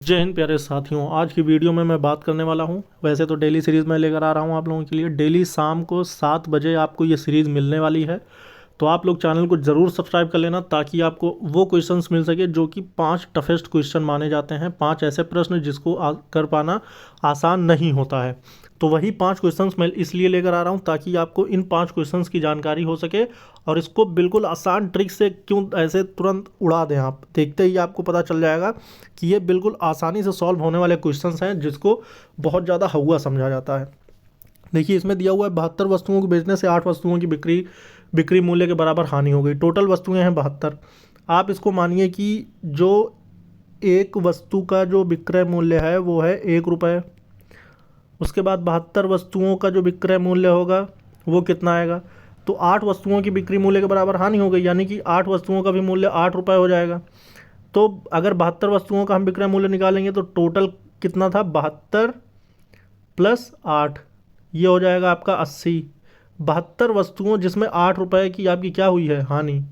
जय हिंद प्यारे साथियों। आज की वीडियो में मैं बात करने वाला हूं, वैसे तो डेली सीरीज़ में लेकर आ रहा हूं आप लोगों के लिए। डेली शाम को 7 बजे आपको ये सीरीज़ मिलने वाली है, तो आप लोग चैनल को ज़रूर सब्सक्राइब कर लेना ताकि आपको वो क्वेश्चंस मिल सके जो कि 5 टफेस्ट क्वेश्चन माने जाते हैं। 5 ऐसे प्रश्न जिसको कर पाना आसान नहीं होता है। तो वही 5 क्वेश्चंस मैं इसलिए लेकर आ रहा हूँ ताकि आपको इन 5 क्वेश्चंस की जानकारी हो सके और इसको बिल्कुल आसान ट्रिक से क्यों ऐसे तुरंत उड़ा दें। आप देखते ही आपको पता चल जाएगा कि ये बिल्कुल आसानी से सॉल्व होने वाले क्वेश्चंस हैं जिसको बहुत ज़्यादा हवा समझा जाता है। देखिए, इसमें दिया हुआ है 72 वस्तुओं को बेचने से 8 वस्तुओं की बिक्री मूल्य के बराबर हानि हो गई। टोटल वस्तुएं हैं 72। आप इसको मानिए कि जो एक वस्तु का जो विक्रय मूल्य है वो है 1 रुपये। उसके बाद 72 वस्तुओं का जो विक्रय मूल्य होगा वो कितना आएगा, तो 8 वस्तुओं की बिक्री मूल्य के बराबर हानि हो गई, यानी कि 8 वस्तुओं का भी मूल्य 8 रुपये हो जाएगा। तो अगर 72 वस्तुओं का हम विक्रय मूल्य निकालेंगे तो टोटल कितना था, 72 प्लस 8, ये हो जाएगा आपका 80। 72 वस्तुओं जिसमें 8 रुपये की आपकी क्या हुई है, हानि,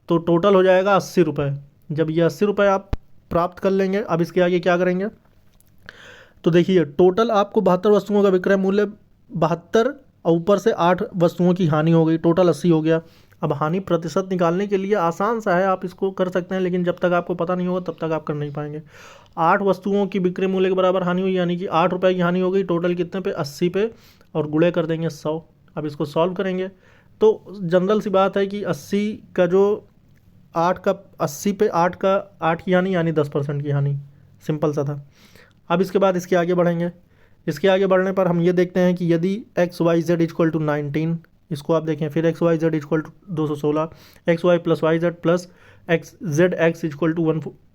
तो टोटल हो जाएगा 80 रुपये। जब ये 80 रुपये आप प्राप्त कर लेंगे, अब इसके आगे क्या करेंगे, तो देखिए टोटल आपको 72 वस्तुओं का विक्रय मूल्य 72 और ऊपर से 8 वस्तुओं की हानि हो गई, टोटल 80 हो गया। अब हानि प्रतिशत निकालने के लिए आसान सा है, आप इसको कर सकते हैं, लेकिन जब तक आपको पता नहीं होगा तब तक आप कर नहीं पाएंगे। 8 वस्तुओं की बिक्री मूल्य के बराबर हानि हुई, यानी कि 8 रुपये की हानि हो गई, टोटल कितने पे, 80 पे, और गुणे कर देंगे 100। अब इसको सॉल्व करेंगे तो जनरल सी बात है कि 80 का जो 8 का 80 पे 8 का 8 की हानि यानी 10% की हानि, सिंपल सा था। अब इसके बाद इसके आगे बढ़ेंगे। इसके आगे बढ़ने पर हम ये देखते हैं कि यदि x y z equal to 19, इसको आप देखें, फिर x y z equal to 216, x y plus y z plus x z x equal to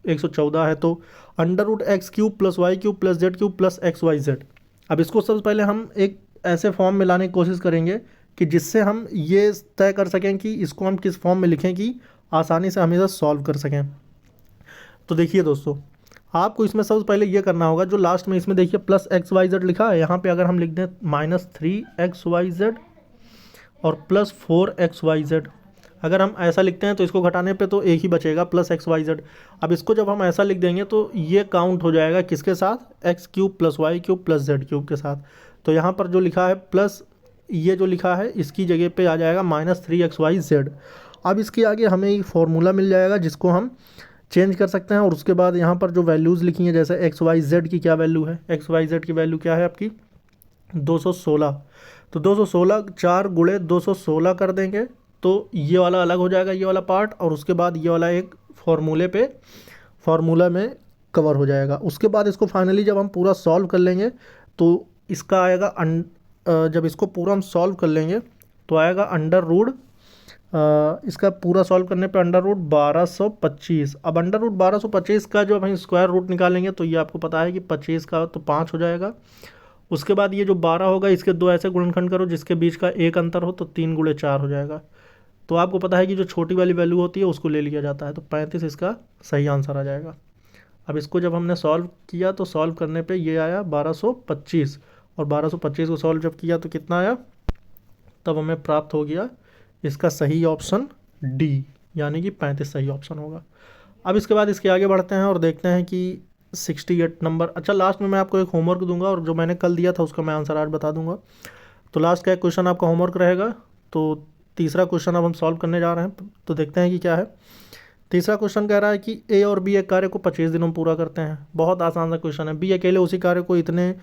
114 है, तो under root x cube plus y cube plus z cube plus x y z. अब इसको सबसे पहले हम एक ऐसे फॉर्म में लाने की कोशिश करेंगे कि जिससे हम ये तय कर सकें कि इसको हम किस फॉर्म में लिखें कि आसानी से हमेशा सॉल्व कर सकें। तो देखिए दोस्तों, आपको इसमें सबसे पहले ये करना होगा, जो लास्ट में इसमें देखिए प्लस एक्स वाई जेड लिखा है, यहाँ पे अगर हम लिख दें -3 एक्स वाई जेड और प्लस 4 एक्स वाई जेड, अगर हम ऐसा लिखते हैं तो इसको घटाने पे तो एक ही बचेगा, प्लस एक्स वाई जेड। अब इसको जब हम ऐसा लिख देंगे तो ये काउंट हो जाएगा किसके साथ, x cube plus y cube plus z cube के साथ। तो यहाँ पर जो लिखा है प्लस, ये जो लिखा है इसकी जगह पे आ जाएगा -3 एक्स वाई जेड। अब इसके आगे हमें एक फॉर्मूला मिल जाएगा जिसको हम चेंज कर सकते हैं, और उसके बाद यहाँ पर जो वैल्यूज़ लिखी हैं, जैसे एक्स वाई जेड की क्या वैल्यू है, एक्स वाई जेड की वैल्यू क्या है आपकी 216, तो 216 4 गुणे 216 कर देंगे तो ये वाला अलग हो जाएगा, ये वाला पार्ट, और उसके बाद ये वाला एक फार्मूला में कवर हो जाएगा। उसके बाद इसको फाइनली जब हम पूरा सॉल्व कर लेंगे तो इसका आएगा जब इसको पूरा हम सॉल्व कर लेंगे तो आएगा अंडर रूट, इसका पूरा सॉल्व करने पे अंडर रूट 1225। अब अंडर रूट 1225 का जो हम स्क्वायर रूट निकालेंगे तो ये आपको पता है कि 25 का तो 5 हो जाएगा। उसके बाद ये जो 12 होगा इसके दो ऐसे गुणनखंड करो जिसके बीच का एक अंतर हो, तो 3 गुणे 4 हो जाएगा। तो आपको पता है कि जो छोटी वाली वैल्यू होती है उसको ले लिया जाता है, तो 35 इसका सही आंसर आ जाएगा। अब इसको जब हमने सॉल्व किया तो सॉल्व करने पे ये आया 1225, और 1225 को सॉल्व जब किया तो कितना आया, तब हमें प्राप्त हो गया इसका सही ऑप्शन डी, यानी कि 35 सही ऑप्शन होगा। अब इसके बाद इसके आगे बढ़ते हैं और देखते हैं कि 68 नंबर, अच्छा लास्ट में मैं आपको एक होमवर्क दूंगा और जो मैंने कल दिया था उसका मैं आंसर आज बता दूंगा। तो लास्ट का एक क्वेश्चन आपका होमवर्क रहेगा। तो तीसरा क्वेश्चन अब हम सॉल्व करने जा रहे हैं, तो देखते हैं कि क्या है। तीसरा क्वेश्चन कह रहा है कि ए और बी एक कार्य को 25 दिनों में पूरा करते हैं। बहुत आसान सा क्वेश्चन है। बी अकेले उसी कार्य को इतने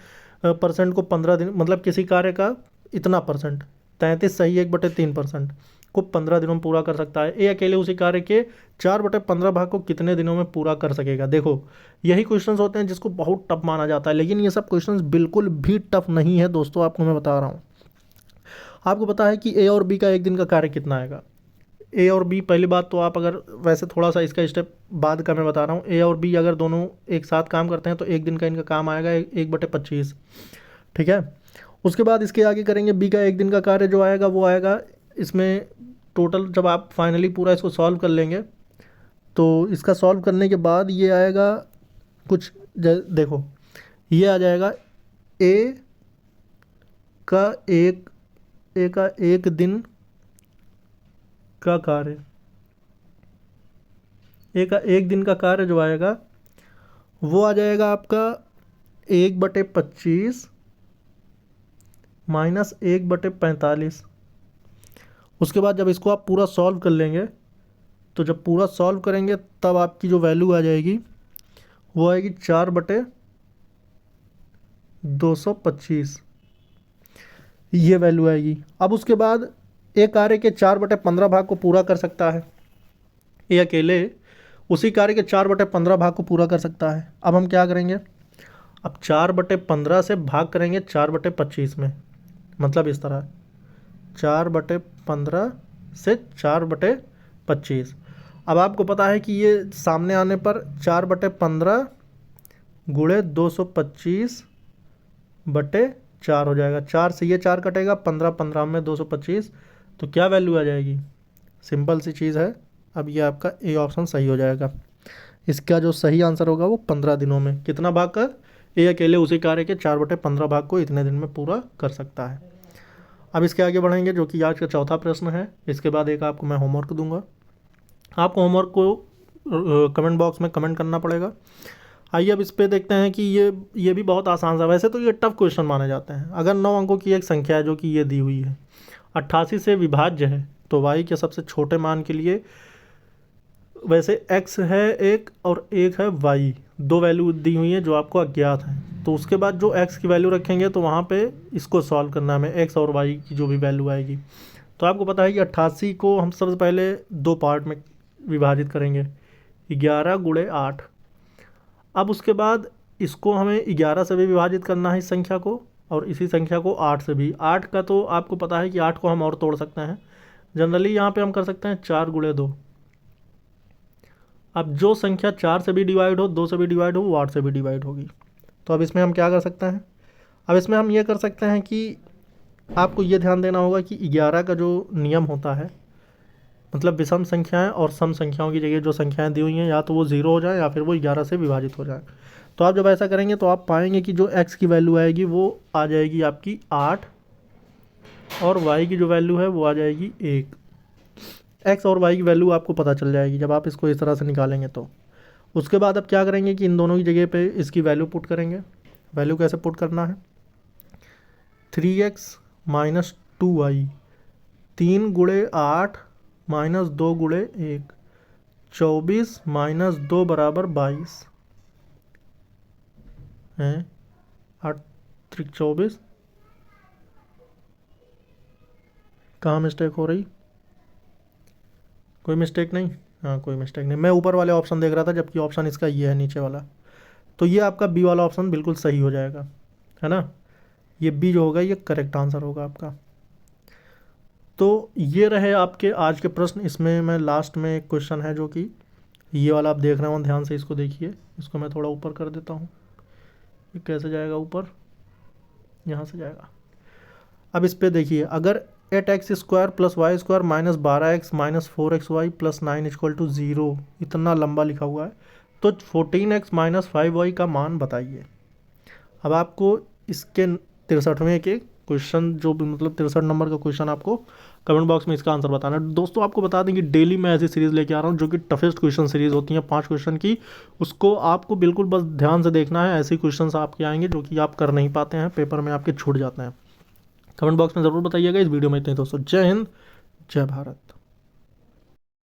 परसेंट को 15 दिन, मतलब किसी कार्य का इतना परसेंट, 33 सही 1/3% को 15 दिनों में पूरा कर सकता है। ए अकेले उसी कार्य के 4/15 भाग को कितने दिनों में पूरा कर सकेगा। देखो, यही क्वेश्चंस होते हैं जिसको बहुत टफ माना जाता है, लेकिन ये सब क्वेश्चंस बिल्कुल भी टफ नहीं है दोस्तों, आपको मैं बता रहा हूँ। आपको पता है कि ए और बी का एक दिन का कार्य कितना आएगा। ए और बी, पहली बात तो आप अगर, वैसे थोड़ा सा इसका स्टेप बाद का मैं बता रहा हूँ, ए और बी अगर दोनों एक साथ काम करते हैं तो एक दिन का इनका काम आएगा 1/25, ठीक है। उसके बाद इसके आगे करेंगे, बी का एक दिन का कार्य जो आएगा वो आएगा, इसमें टोटल जब आप फाइनली पूरा इसको सॉल्व कर लेंगे तो इसका सॉल्व करने के बाद ये आएगा कुछ, देखो ये आ जाएगा ए का एक दिन का कार्य, ए का एक दिन का कार्य जो आएगा वो आ जाएगा आपका 1/25 माइनस 1/45। उसके बाद जब इसको आप पूरा सॉल्व कर लेंगे, तो जब पूरा सॉल्व करेंगे तब आपकी जो वैल्यू आ जाएगी वो आएगी 4/225, ये वैल्यू आएगी। अब उसके बाद एक कार्य के 4/15 भाग को पूरा कर सकता है, ये अकेले उसी कार्य के 4/15 भाग को पूरा कर सकता है। अब हम क्या करेंगे, अब 4/15 से भाग करेंगे 4/25 में, मतलब इस तरह 4/15 से 4/25। अब आपको पता है कि ये सामने आने पर 4/15 गुणे 225/4 हो जाएगा। 4 से ये 4 कटेगा, 15 15 में 225, तो क्या वैल्यू आ जाएगी, सिंपल सी चीज़ है। अब ये आपका ए ऑप्शन सही हो जाएगा। इसका जो सही आंसर होगा वो 15 दिनों में, कितना भाग का, ए अकेले उसी कार्य के 4/15 भाग को इतने दिन में पूरा कर सकता है। अब इसके आगे बढ़ेंगे, जो कि आज का चौथा प्रश्न है। इसके बाद एक आपको मैं होमवर्क दूंगा, आपको होमवर्क को कमेंट बॉक्स में कमेंट करना पड़ेगा। आइए अब इस पे देखते हैं कि ये भी बहुत आसान सा, वैसे तो ये टफ क्वेश्चन माने जाते हैं। अगर 9 अंकों की एक संख्या है जो कि ये दी हुई है, 88 से विभाज्य है, तो y के सबसे छोटे मान के लिए, वैसे x है एक और एक है y, दो वैल्यू दी हुई है जो आपको अज्ञात है। तो उसके बाद जो x की वैल्यू रखेंगे तो वहाँ पे इसको सॉल्व करना है हमें, x और y की जो भी वैल्यू आएगी। तो आपको पता है कि 88 को हम सबसे पहले दो पार्ट में विभाजित करेंगे, 11/8। अब उसके बाद इसको हमें 11 से भी विभाजित करना है इस संख्या को, और इसी संख्या को 8 से भी। 8 का तो आपको पता है कि 8 को हम और तोड़ सकते हैं, जनरली यहाँ पे हम कर सकते हैं 4/2। अब जो संख्या 4 से भी डिवाइड हो, 2 से भी डिवाइड हो, वो 8 से भी डिवाइड होगी। तो अब इसमें हम क्या कर सकते हैं, अब इसमें हम ये कर सकते हैं कि आपको ये ध्यान देना होगा कि 11 का जो नियम होता है, मतलब विषम संख्याएं और सम संख्याओं की जगह जो संख्याएं दी हुई हैं, या तो वो 0 हो जाए या फिर वो 11 से विभाजित हो जाए। तो आप जब ऐसा करेंगे तो आप पाएंगे कि जो x की वैल्यू आएगी वो आ जाएगी आपकी 8, और y की जो वैल्यू है वो आ जाएगी 1। x और y की वैल्यू आपको पता चल जाएगी जब आप इसको इस तरह से निकालेंगे। तो उसके बाद अब क्या करेंगे कि इन दोनों की जगह पे इसकी वैल्यू पुट करेंगे। वैल्यू कैसे पुट करना है, 3x minus 2y, 3/8 minus 2/1, 24 minus 2 बराबर 22 है, 8 3 24। कहाँ मिस्टेक हो रही, कोई मिस्टेक नहीं, हाँ कोई मिस्टेक नहीं। मैं ऊपर वाले ऑप्शन देख रहा था, जबकि ऑप्शन इसका ये है नीचे वाला। तो ये आपका बी वाला ऑप्शन बिल्कुल सही हो जाएगा, है ना। ये बी जो होगा ये करेक्ट आंसर होगा आपका। तो ये रहे आपके आज के प्रश्न। इसमें मैं लास्ट में एक क्वेश्चन है जो कि ये वाला आप देख रहे हो, ध्यान से इसको देखिए। इसको मैं थोड़ा ऊपर कर देता हूँ, ये कैसे जाएगा ऊपर, यहाँ से जाएगा। अब इस पे देखिए, अगर 8x² + y² minus 12x minus 4xy plus 9 equal to 0, इतना लंबा लिखा हुआ है, तो 14x माइनस 5y का मान बताइए। अब आपको इसके 63वें के क्वेश्चन, जो भी मतलब 63 नंबर का क्वेश्चन, आपको कमेंट बॉक्स में इसका आंसर बताना है। दोस्तों आपको बता दें कि डेली मैं ऐसी सीरीज़ लेके आ रहा हूँ जो कि टफेस्ट क्वेश्चन सीरीज़ होती हैं 5 क्वेश्चन की। उसको आपको बिल्कुल बस ध्यान से देखना है, ऐसे क्वेश्चन आपके आएंगे जो कि आप कर नहीं पाते हैं, पेपर में आपके छूट जाते हैं। कमेंट बॉक्स में ज़रूर बताइएगा। इस वीडियो में इतने दोस्तों, जय हिंद, जय भारत।